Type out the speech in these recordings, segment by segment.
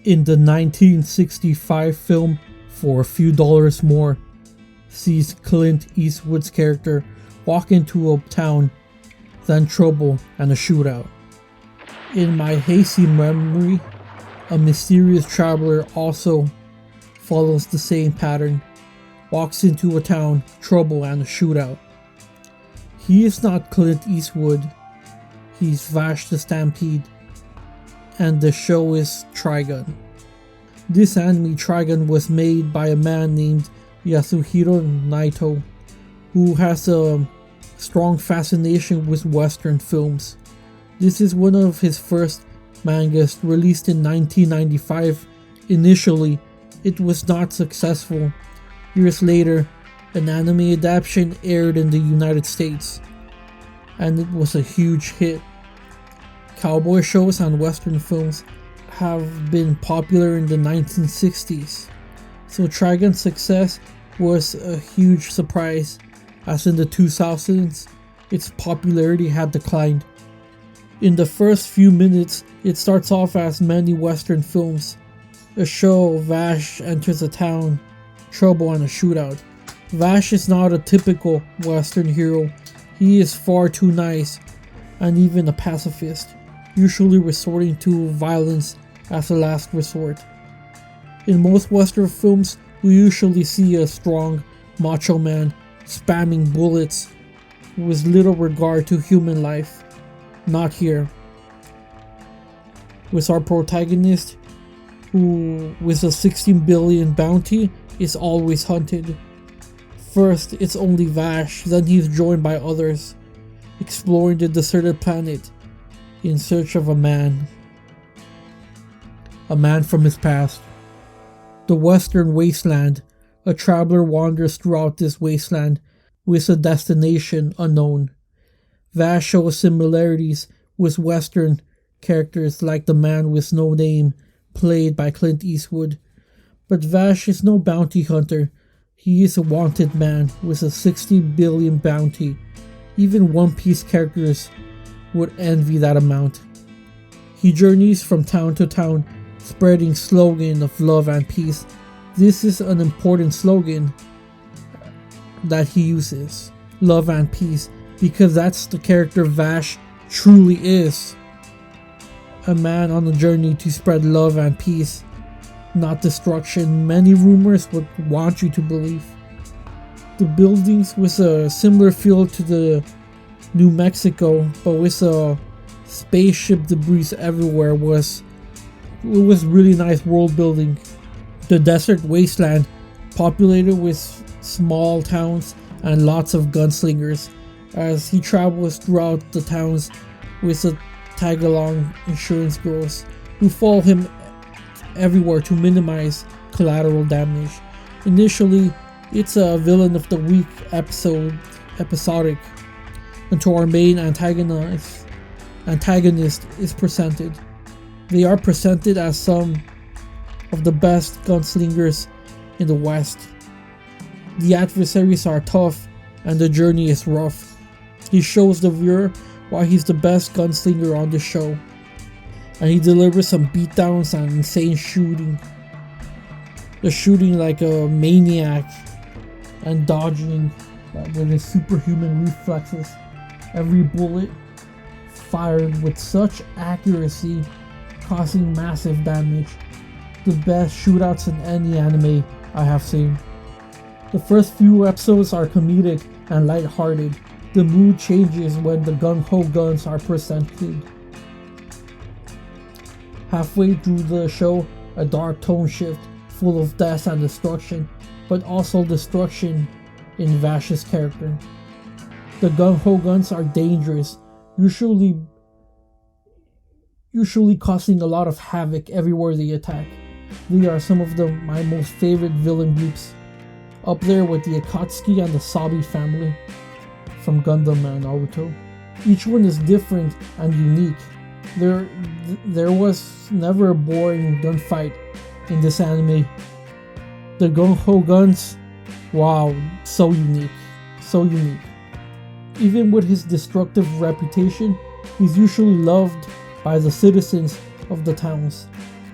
in the 1965 film For a Few Dollars More sees Clint Eastwood's character walk into a town, then trouble and a shootout. In my hazy memory, a mysterious traveler also follows the same pattern, walks into a town, trouble and a shootout. He is not Clint Eastwood, he's Vash the Stampede, and the show is Trigun. This anime Trigun was made by a man named Yasuhiro Naito, who has a strong fascination with Western films. This is one of his first mangas, released in 1995. Initially, it was not successful. Years later, an anime adaptation aired in the United States, and it was a huge hit. Cowboy shows and Western films have been popular in the 1960s, so Trigun's success was a huge surprise, as in the 2000s, its popularity had declined. In the first few minutes, it starts off as many Western films. A show, Vash enters a town, trouble and a shootout. Vash is not a typical Western hero. He is far too nice, and even a pacifist, usually resorting to violence as a last resort. In most Western films, we usually see a strong, macho man spamming bullets with little regard to human life. Not here. With our protagonist, who with a 16 billion bounty is always hunted. First, it's only Vash, then he's joined by others, exploring the deserted planet in search of a man from his past. The Western Wasteland. A traveler wanders throughout this wasteland with a destination unknown. Vash shows similarities with Western characters like the Man with No Name, played by Clint Eastwood. But Vash is no bounty hunter. He is a wanted man with a 60 billion bounty. Even One Piece characters would envy that amount. He journeys from town to town, spreading slogan of love and peace. This is an important slogan that he uses, love and peace, because that's the character Vash truly is. A man on a journey to spread love and peace, not destruction. Many rumors would want you to believe. The buildings with a similar feel to the New Mexico, but with a spaceship debris everywhere, was really nice world building. The desert wasteland, populated with small towns and lots of gunslingers, as he travels throughout the towns with a tag-along insurance girls who follow him everywhere to minimize collateral damage. Initially, it's a villain of the week episodic, until our main antagonist is presented. They are presented as some of the best gunslingers in the West. The adversaries are tough and the journey is rough. He shows the viewer why he's the best gunslinger on the show, and he delivers some beatdowns and insane shooting. The shooting like a maniac and dodging with his superhuman reflexes. Every bullet fired with such accuracy, causing massive damage. The best shootouts in any anime I have seen. The first few episodes are comedic and lighthearted. The mood changes when the gung-ho guns are presented. Halfway through the show, a dark tone shift, full of death and destruction, but also destruction in Vash's character. The gung-ho guns are dangerous, usually causing a lot of havoc everywhere they attack. They are some of my most favorite villain groups, up there with the Akatsuki and the Sabi family from Gundam and Naruto. Each one is different and unique. There was never a boring gunfight in this anime. The gung-ho guns, wow, so unique. Even with his destructive reputation, he's usually loved by the citizens of the towns.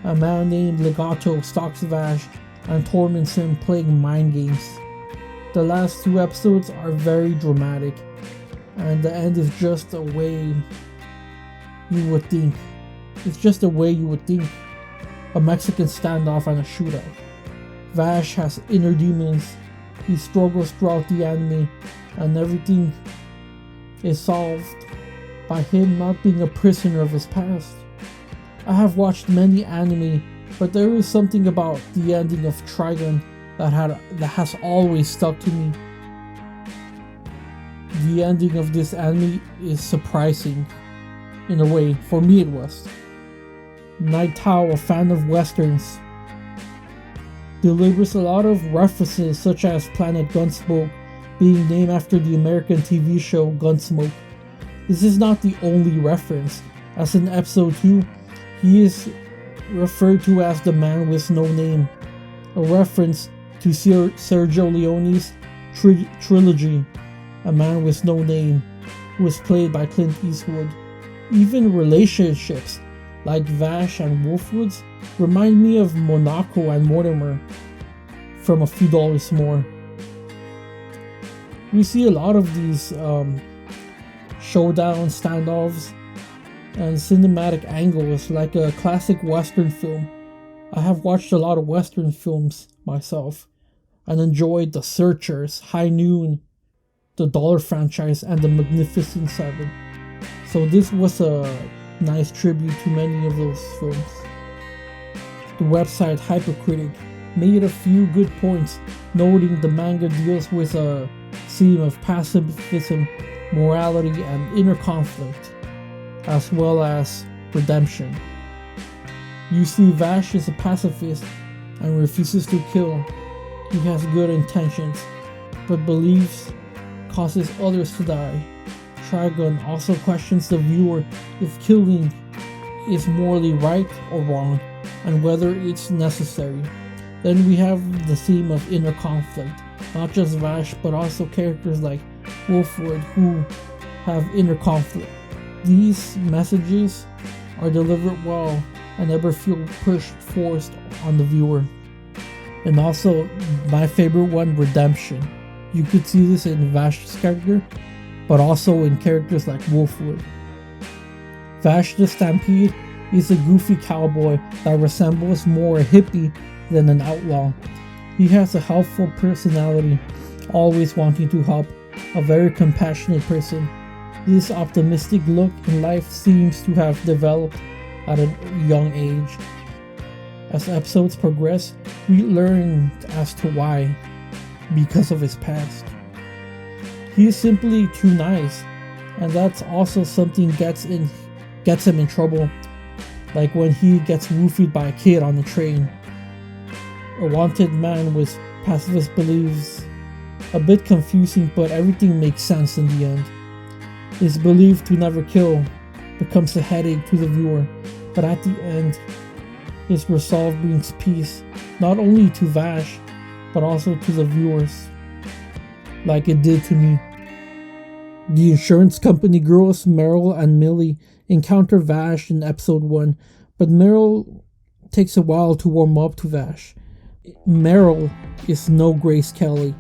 A man named Legato stalks Vash and torments him, playing mind games. The last 2 episodes are very dramatic, and the end is just a way you would think. It's just a way you would think. A Mexican standoff and a shootout. Vash has inner demons. He struggles throughout the anime, and everything is solved by him not being a prisoner of his past. I have watched many anime, but there is something about the ending of Trigun that has always stuck to me. The ending of this anime is surprising, in a way. For me it was. Night Tao, a fan of westerns, delivers a lot of references such as Planet Gunsmoke being named after the American TV show Gunsmoke. This is not the only reference, as in episode 2, he is referred to as the man with no name, a reference to Sergio Leone's trilogy, A Man with No Name, who was played by Clint Eastwood. Even relationships like Vash and Wolfwood's remind me of Monaco and Mortimer from A Few Dollars More. We see a lot of these showdown standoffs and cinematic angles like a classic western film. I have watched a lot of western films myself and enjoyed The Searchers, High Noon, the Dollar Franchise, and The Magnificent Seven. So this was a nice tribute to many of those films. The website Hypercritic made a few good points, noting the manga deals with a theme of pacifism, morality, and inner conflict, as well as redemption. You see, Vash is a pacifist and refuses to kill. He has good intentions, but believes causes others to die. Trigun also questions the viewer if killing is morally right or wrong, and whether it's necessary. Then we have the theme of inner conflict, not just Vash, but also characters like Wolfwood who have inner conflict. These messages are delivered well and never feel forced on the viewer. And also, my favorite one, redemption. You could see this in Vash's character, but also in characters like Wolfwood. Vash the Stampede is a goofy cowboy that resembles more a hippie than an outlaw. He has a helpful personality, always wanting to help, a very compassionate person. This optimistic look in life seems to have developed at a young age. As episodes progress, we learn as to why, because of his past. He is simply too nice, and that's also something gets him in trouble, like when he gets roofied by a kid on the train. A wanted man with pacifist beliefs. A bit confusing, but everything makes sense in the end. His belief to never kill becomes a headache to the viewer, but at the end, his resolve brings peace, not only to Vash, but also to the viewers, like it did to me. The insurance company girls, Meryl and Millie, encounter Vash in episode 1, but Meryl takes a while to warm up to Vash. Meryl is no Grace Kelly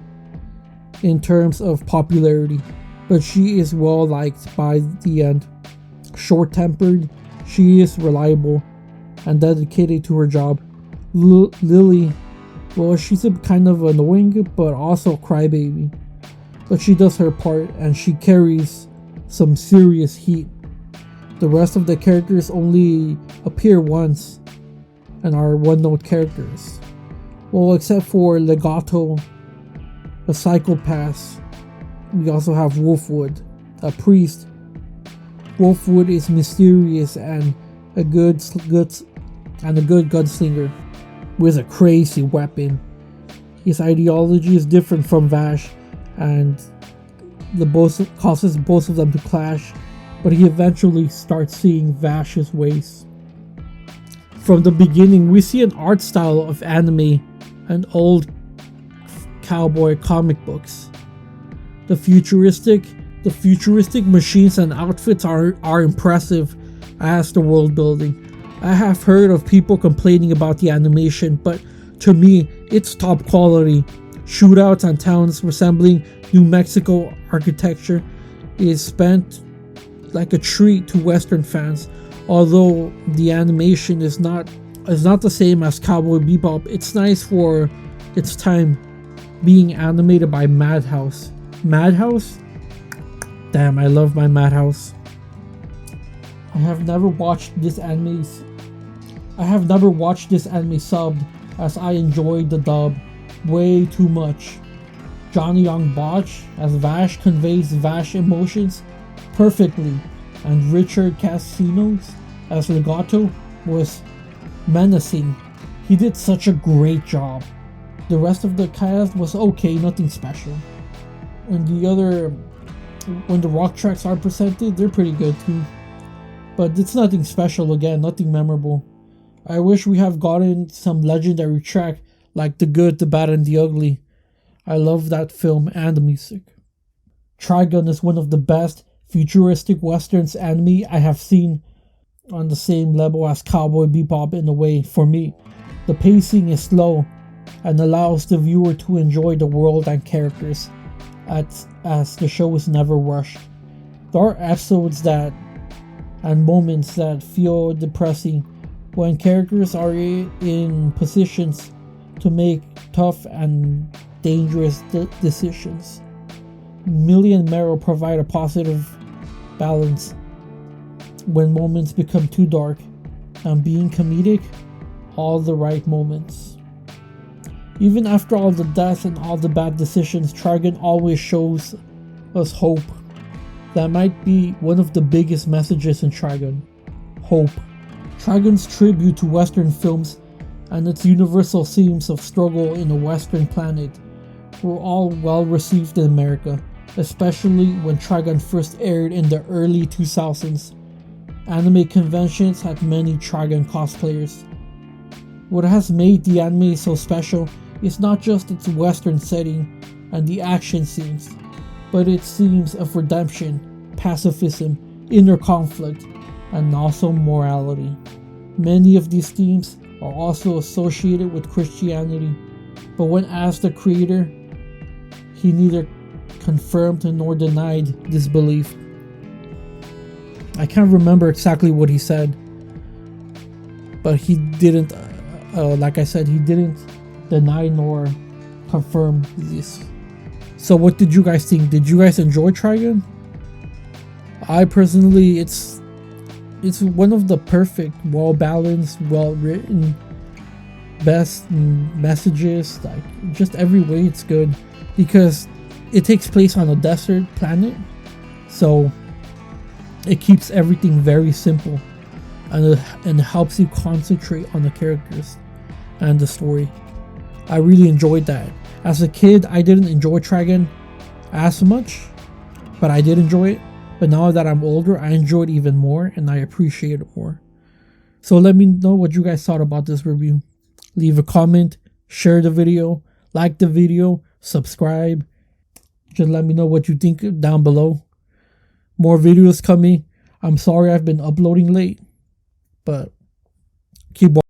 in terms of popularity, but she is well liked by the end. Short-tempered, she is reliable and dedicated to her job. Lily, well, she's a kind of annoying but also crybaby, but she does her part and she carries some serious heat. The rest of the characters only appear once and are one-note characters. Well, except for Legato, a psychopath. We also have Wolfwood, a priest. Wolfwood is mysterious and a good gunslinger with a crazy weapon. His ideology is different from Vash, and causes both of them to clash, but he eventually starts seeing Vash's ways. From the beginning, we see an art style of anime and old cowboy comic books. The futuristic machines and outfits are impressive, as the world building. I have heard of people complaining about the animation, but to me, it's top quality. Shootouts on towns resembling New Mexico architecture is spent like a treat to Western fans. Although the animation is not the same as Cowboy Bebop, it's nice for its time, being animated by Madhouse. Madhouse? Damn, I love my Madhouse. I have never watched this anime subbed, as I enjoyed the dub way too much. Johnny Young Botch as Vash conveys Vash emotions perfectly, and Richard Cassinos as Legato was menacing. He did such a great job. The rest of the cast was okay, nothing special. And when the rock tracks are presented, they're pretty good too. But it's nothing special again, nothing memorable. I wish we have gotten some legendary track like The Good, the Bad, and the Ugly. I love that film and the music. Trigun is one of the best futuristic westerns anime I have seen, on the same level as Cowboy Bebop in a way for me. The pacing is slow and allows the viewer to enjoy the world and characters as the show is never rushed. There are episodes and moments that feel depressing when characters are in positions to make tough and dangerous decisions. Millie and Meryl provide a positive balance when moments become too dark, and being comedic, all the right moments. Even after all the deaths and all the bad decisions, Trigun always shows us hope. That might be one of the biggest messages in Trigun. Hope. Trigun's tribute to Western films and its universal themes of struggle in a Western planet were all well received in America, especially when Trigun first aired in the early 2000s. Anime conventions had many Trigun cosplayers. What has made the anime so special is not just its Western setting and the action scenes, but its themes of redemption, pacifism, inner conflict, and also morality. Many of these themes are also associated with Christianity, but when asked the creator, he neither confirmed nor denied this belief. I can't remember exactly what he said, but he didn't, like I said, he didn't deny nor confirm this. So what did you guys think? Did you guys enjoy Trigun? I personally, it's one of the perfect, well-balanced, well-written, best messages, like just every way it's good, because it takes place on a desert planet, so it keeps everything very simple, and helps you concentrate on the characters and the story. I really enjoyed that. As a kid, I didn't enjoy Trigun as much, but I did enjoy it. But now that I'm older, I enjoy it even more, and I appreciate it more. So let me know what you guys thought about this review. Leave a comment, share the video, like the video, subscribe. Just let me know what you think down below. More videos coming. I'm sorry I've been uploading late, but keep watching.